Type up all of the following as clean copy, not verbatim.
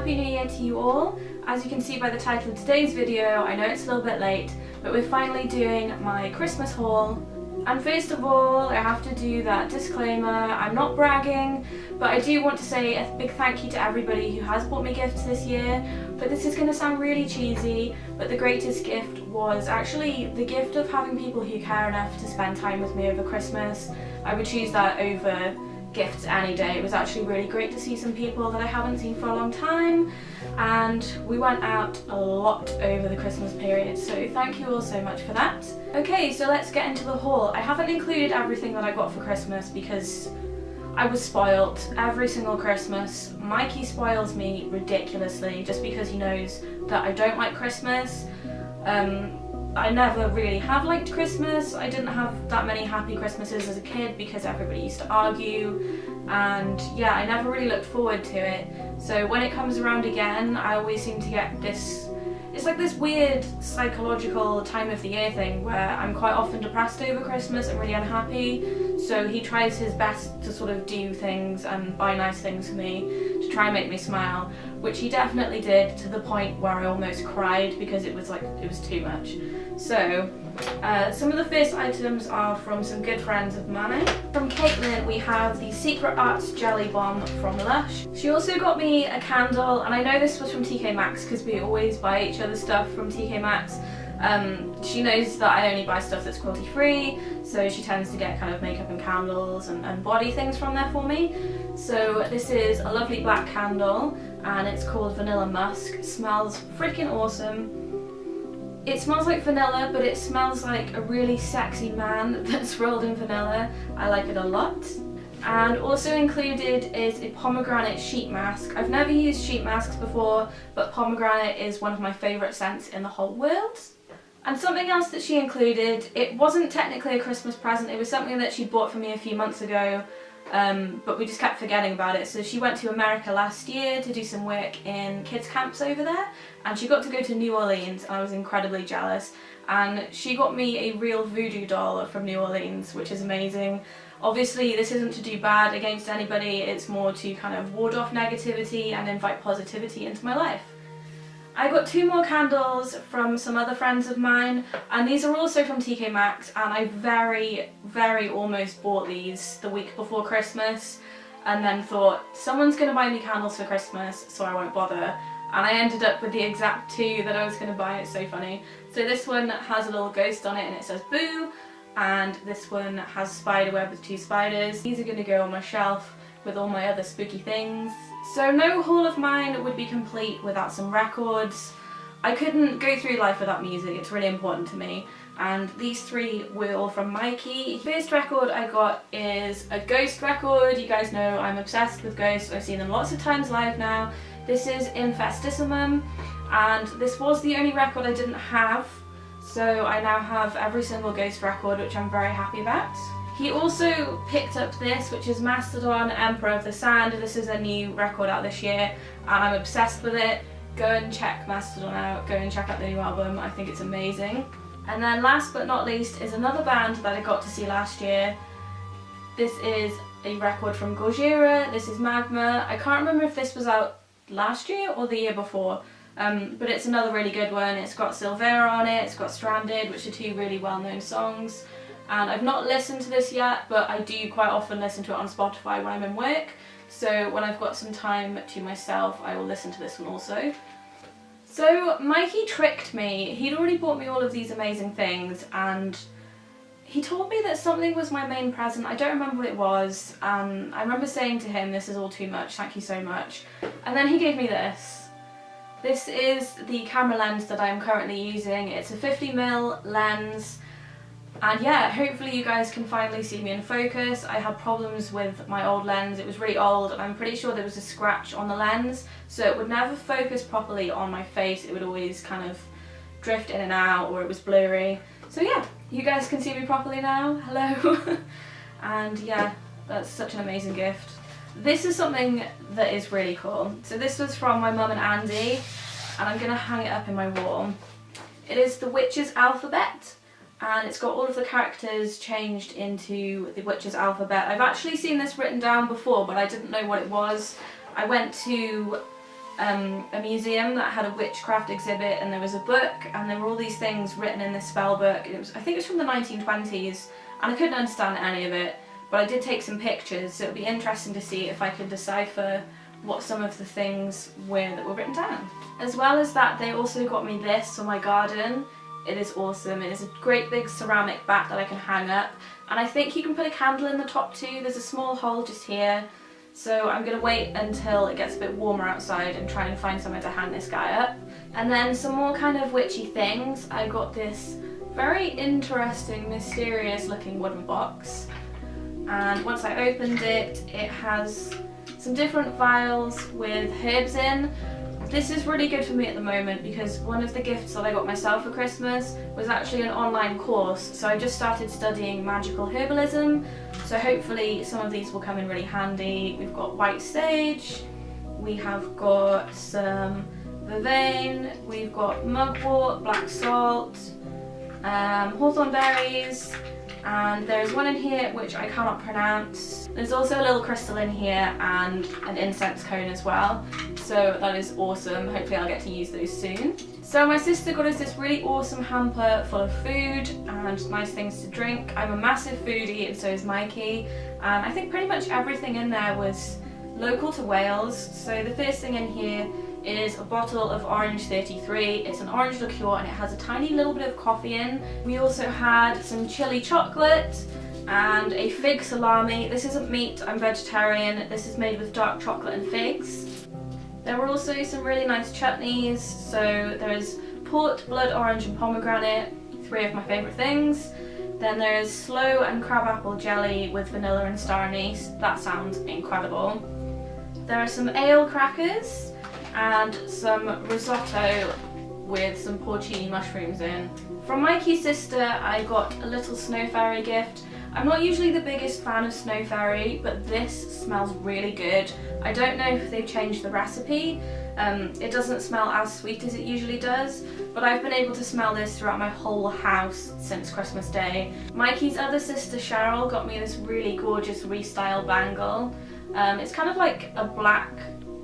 Happy New Year to you all. As you can see by the title of today's video, I know it's a little bit late, but we're finally doing my Christmas haul. And first of all, I have to do that disclaimer, I'm not bragging, but I do want to say a big thank you to everybody who has bought me gifts this year. But this is going to sound really cheesy, but the greatest gift was actually the gift of having people who care enough to spend time with me over Christmas. I would choose that over gifts any day. It was actually really great to see some people that I haven't seen for a long time, and we went out a lot over the Christmas period, so thank you all so much for that. Okay, so let's get into the haul. I haven't included everything that I got for Christmas because I was spoilt every single Christmas. Mikey spoils me ridiculously just because he knows that I don't like Christmas. I never really have liked Christmas. I didn't have that many happy Christmases as a kid because everybody used to argue, and yeah, I never really looked forward to it. So when it comes around again, I always seem to get this, it's like this weird psychological time of the year thing where I'm quite often depressed over Christmas and really unhappy. So he tries his best to sort of do things and buy nice things for me to try and make me smile, which he definitely did, to the point where I almost cried because it was too much. So some of the first items are from some good friends of mine. From Caitlin we have the Secret Arts Jelly Bomb from Lush. She also got me a candle, and I know this was from TK Maxx because we always buy each other stuff from TK Maxx. She knows that I only buy stuff that's cruelty free, so she tends to get kind of makeup and candles and body things from there for me. So this is a lovely black candle and it's called Vanilla Musk. It smells freaking awesome. It smells like vanilla, but it smells like a really sexy man that's rolled in vanilla. I like it a lot. And also included is a pomegranate sheet mask. I've never used sheet masks before, but pomegranate is one of my favourite scents in the whole world. And something else that she included, it wasn't technically a Christmas present, it was something that she bought for me a few months ago, but we just kept forgetting about it. So she went to America last year to do some work in kids camps over there, and she got to go to New Orleans, and I was incredibly jealous. And she got me a real voodoo doll from New Orleans, which is amazing. Obviously this isn't to do bad against anybody, it's more to kind of ward off negativity and invite positivity into my life. I got 2 more candles from some other friends of mine, and these are also from TK Maxx, and I very almost bought these the week before Christmas and then thought someone's going to buy me candles for Christmas so I won't bother, and I ended up with the exact 2 that I was going to buy. It's so funny. So this one has a little ghost on it and it says boo, and this one has a spider web with 2 spiders. These are going to go on my shelf with all my other spooky things. So no haul of mine would be complete without some records. I couldn't go through life without music, it's really important to me. And these 3 were all from Mikey. First record I got is a Ghost record. You guys know I'm obsessed with Ghost. I've seen them lots of times live now. This is Infestissimum, and this was the only record I didn't have. So I now have every single Ghost record, which I'm very happy about. He also picked up this, which is Mastodon, Emperor of the Sand. This is a new record out this year and I'm obsessed with it. Go and check Mastodon out, go and check out the new album, I think it's amazing. And then last but not least is another band that I got to see last year. This is a record from Gojira, this is Magma. I can't remember if this was out last year or the year before, but it's another really good one. It's got Silvera on it, it's got Stranded, which are 2 really well-known songs. And I've not listened to this yet, but I do quite often listen to it on Spotify when I'm in work. So when I've got some time to myself, I will listen to this one also. So Mikey tricked me. He'd already bought me all of these amazing things, and he told me that something was my main present. I don't remember what it was. I remember saying to him, this is all too much, thank you so much. And then he gave me this. This is the camera lens that I'm currently using. It's a 50mm lens. And yeah, hopefully you guys can finally see me in focus. I had problems with my old lens, it was really old, and I'm pretty sure there was a scratch on the lens, so it would never focus properly on my face. It would always kind of drift in and out, or it was blurry. So yeah, you guys can see me properly now, hello. And yeah, that's such an amazing gift. This is something that is really cool. So this was from my mum and Andy, and I'm gonna hang it up in my wall. It is the Witch's Alphabet, and it's got all of the characters changed into the Witch's Alphabet. I've actually seen this written down before, but I didn't know what it was. I went to a museum that had a witchcraft exhibit, and there was a book and there were all these things written in this spell book. I think it was from the 1920s, and I couldn't understand any of it, but I did take some pictures, so it would be interesting to see if I could decipher what some of the things were that were written down. As well as that, they also got me this for my garden. It is awesome. It is a great big ceramic bat that I can hang up, and I think you can put a candle in the top too. There's a small hole just here, so I'm going to wait until it gets a bit warmer outside and try and find somewhere to hang this guy up. And then some more kind of witchy things. I got this very interesting, mysterious looking wooden box, and once I opened it, it has some different vials with herbs in. This is really good for me at the moment because one of the gifts that I got myself for Christmas was actually an online course, so I just started studying magical herbalism, so hopefully some of these will come in really handy. We've got white sage, we have got some vervain, we've got mugwort, black salt, hawthorn berries, and there's one in here which I cannot pronounce. There's also a little crystal in here and an incense cone as well, so that is awesome. Hopefully I'll get to use those soon. So my sister got us this really awesome hamper full of food and nice things to drink. I'm a massive foodie and so is Mikey, and I think pretty much everything in there was local to Wales. So the first thing in here is a bottle of Orange 33. It's an orange liqueur and it has a tiny little bit of coffee in. We also had some chili chocolate and a fig salami. This isn't meat, I'm vegetarian. This is made with dark chocolate and figs. There were also some really nice chutneys. So there's port, blood orange and pomegranate, three of my favourite things. Then there's sloe and crabapple jelly with vanilla and star anise. That sounds incredible. There are some ale crackers and some risotto with some porcini mushrooms in. From Mikey's sister, I got a little snow fairy gift. I'm not usually the biggest fan of snow fairy, but this smells really good. I don't know if they've changed the recipe. It doesn't smell as sweet as it usually does, but I've been able to smell this throughout my whole house since Christmas Day. Mikey's other sister Cheryl got me this really gorgeous restyle bangle. It's kind of like a black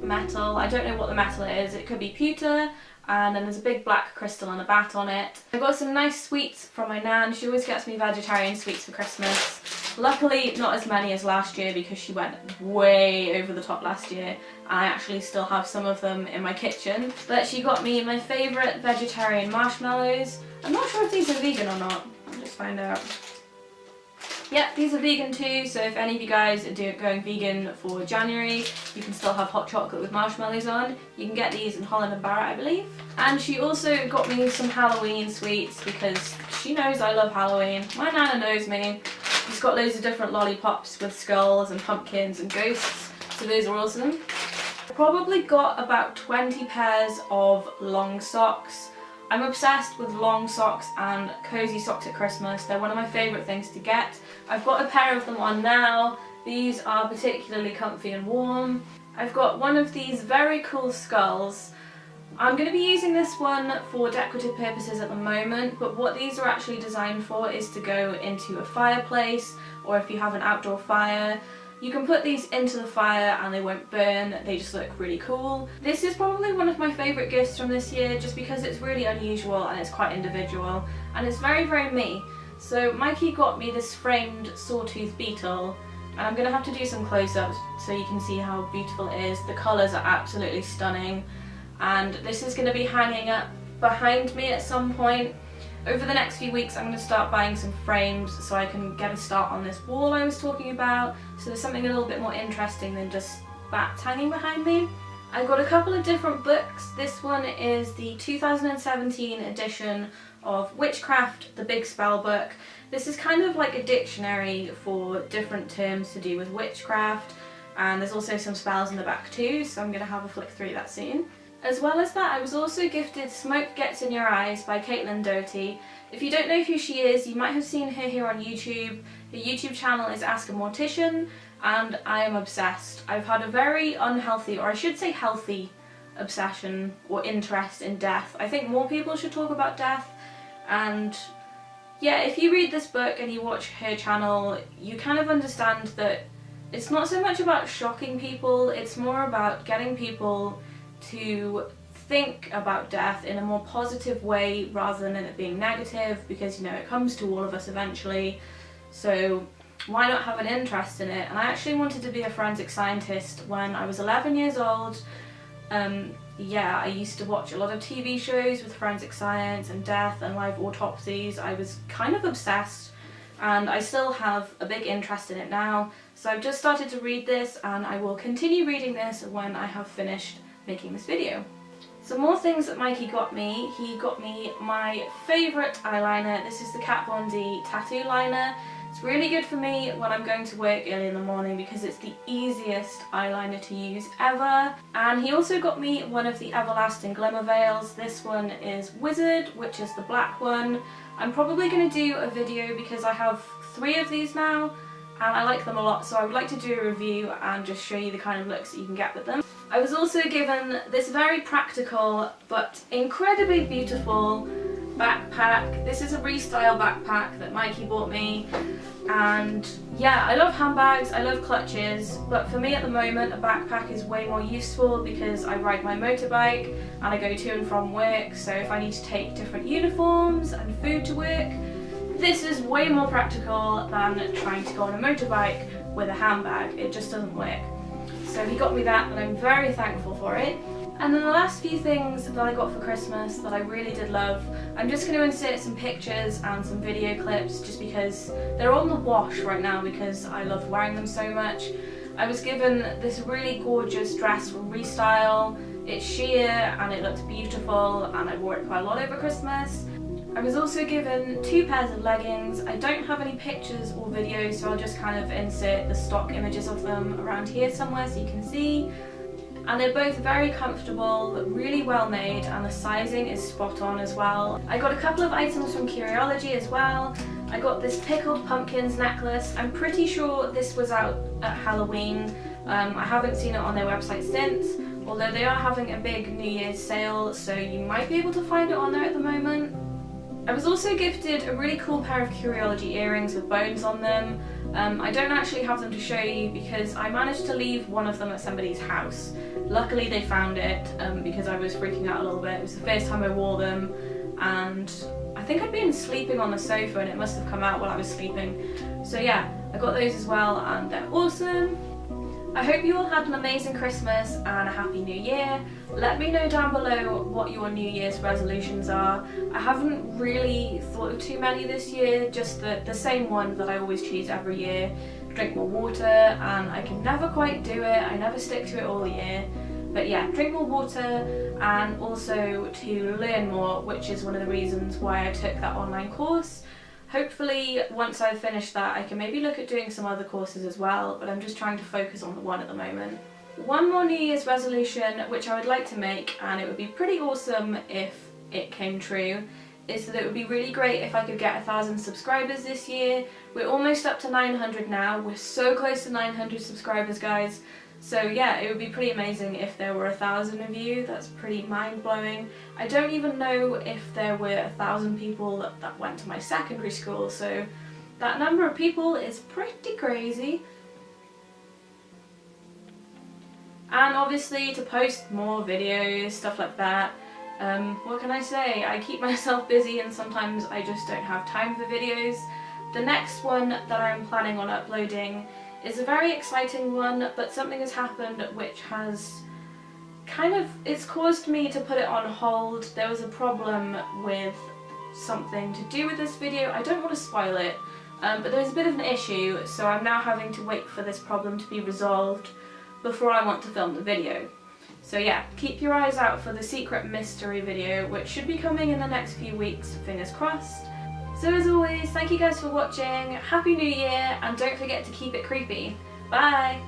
metal. I don't know what the metal is. It could be pewter, and then there's a big black crystal and a bat on it. I got some nice sweets from my nan. She always gets me vegetarian sweets for Christmas. Luckily not as many as last year because she went way over the top last year, and I actually still have some of them in my kitchen. But she got me my favourite vegetarian marshmallows. I'm not sure if these are vegan or not. I'll just find out. Yep, these are vegan too, so if any of you guys are going vegan for January, you can still have hot chocolate with marshmallows on. You can get these in Holland and Barrett, I believe. And she also got me some Halloween sweets because she knows I love Halloween. My nana knows me. She's got loads of different lollipops with skulls and pumpkins and ghosts, so those are awesome. I probably got about 20 pairs of long socks. I'm obsessed with long socks and cozy socks at Christmas. They're one of my favourite things to get. I've got a pair of them on now. These are particularly comfy and warm. I've got one of these very cool skulls. I'm going to be using this one for decorative purposes at the moment, but what these are actually designed for is to go into a fireplace, or if you have an outdoor fire. You can put these into the fire and they won't burn, they just look really cool. This is probably one of my favourite gifts from this year just because it's really unusual and it's quite individual and it's very, very me. So Mikey got me this framed sawtooth beetle, and I'm going to have to do some close-ups so you can see how beautiful it is. The colours are absolutely stunning, and this is going to be hanging up behind me at some point. Over the next few weeks I'm going to start buying some frames so I can get a start on this wall I was talking about, so there's something a little bit more interesting than just bats hanging behind me. I got a couple of different books. This one is the 2017 edition of Witchcraft, the Big Spell Book. This is kind of like a dictionary for different terms to do with witchcraft, and there's also some spells in the back too, so I'm going to have a flick through that soon. As well as that, I was also gifted Smoke Gets in Your Eyes by Caitlin Doty. If you don't know who she is, you might have seen her here on YouTube. Her YouTube channel is Ask a Mortician, and I am obsessed. I've had a very unhealthy, or I should say healthy, obsession or interest in death. I think more people should talk about death, and yeah, if you read this book and you watch her channel, you kind of understand that it's not so much about shocking people, it's more about getting people to think about death in a more positive way rather than it being negative, because you know it comes to all of us eventually, so why not have an interest in it? And I actually wanted to be a forensic scientist when I was 11 years old. Yeah, I used to watch a lot of TV shows with forensic science and death and live autopsies. I was kind of obsessed, and I still have a big interest in it now. So I've just started to read this, and I will continue reading this when I have finished making this video. Some more things that Mikey got me. He got me my favourite eyeliner. This is the Kat Von D tattoo liner. It's really good for me when I'm going to work early in the morning because it's the easiest eyeliner to use ever. And he also got me one of the Everlasting Glimmer Veils. This one is Wizard, which is the black one. I'm probably going to do a video because I have 3 of these now and I like them a lot, so I would like to do a review and just show you the kind of looks that you can get with them. I was also given this very practical but incredibly beautiful backpack. This is a Restyle backpack that Mikey bought me, and yeah, I love handbags, I love clutches, but for me at the moment a backpack is way more useful because I ride my motorbike and I go to and from work, so if I need to take different uniforms and food to work, this is way more practical than trying to go on a motorbike with a handbag. It just doesn't work. So he got me that and I'm very thankful for it. And then the last few things that I got for Christmas that I really did love, I'm just going to insert some pictures and some video clips just because they're on the wash right now because I love wearing them so much. I was given this really gorgeous dress from Restyle. It's sheer and it looks beautiful and I wore it quite a lot over Christmas. I was also given 2 pairs of leggings. I don't have any pictures or videos, so I'll just kind of insert the stock images of them around here somewhere so you can see. And they're both very comfortable, really well made, and the sizing is spot on as well. I got a couple of items from Curiology as well. I got this pickled pumpkins necklace. I'm pretty sure this was out at Halloween. I haven't seen it on their website since, although they are having a big New Year's sale, so you might be able to find it on there at the moment. I was also gifted a really cool pair of Curiology earrings with bones on them. I don't actually have them to show you because I managed to leave one of them at somebody's house. Luckily they found it because I was freaking out a little bit. It was the first time I wore them and I think I'd been sleeping on the sofa and it must have come out while I was sleeping. So yeah, I got those as well and they're awesome. I hope you all had an amazing Christmas and a happy new year. Let me know down below what your New Year's resolutions are. I haven't really thought of too many this year, just the same one that I always choose every year. Drink more water, and I can never quite do it. I never stick to it all year. But yeah, drink more water and also to learn more, which is one of the reasons why I took that online course. Hopefully, once I've finished that, I can maybe look at doing some other courses as well, but I'm just trying to focus on the one at the moment. One more New Year's resolution, which I would like to make, and it would be pretty awesome if it came true, is that it would be really great if I could get 1,000 subscribers this year. We're almost up to 900 now. We're so close to 900 subscribers, guys. So yeah, it would be pretty amazing if there were 1,000 of you. That's pretty mind-blowing. I don't even know if there were 1,000 people that went to my secondary school, so that number of people is pretty crazy. And obviously to post more videos, stuff like that. What can I say? I keep myself busy and sometimes I just don't have time for videos. The next one that I'm planning on uploading is a very exciting one, but something has happened which has it's caused me to put it on hold. There was a problem with something to do with this video. I don't want to spoil it, but there's a bit of an issue, so I'm now having to wait for this problem to be resolved before I want to film the video. So yeah, keep your eyes out for the secret mystery video, which should be coming in the next few weeks, fingers crossed. So as always, thank you guys for watching, Happy New Year, and don't forget to keep it creepy. Bye!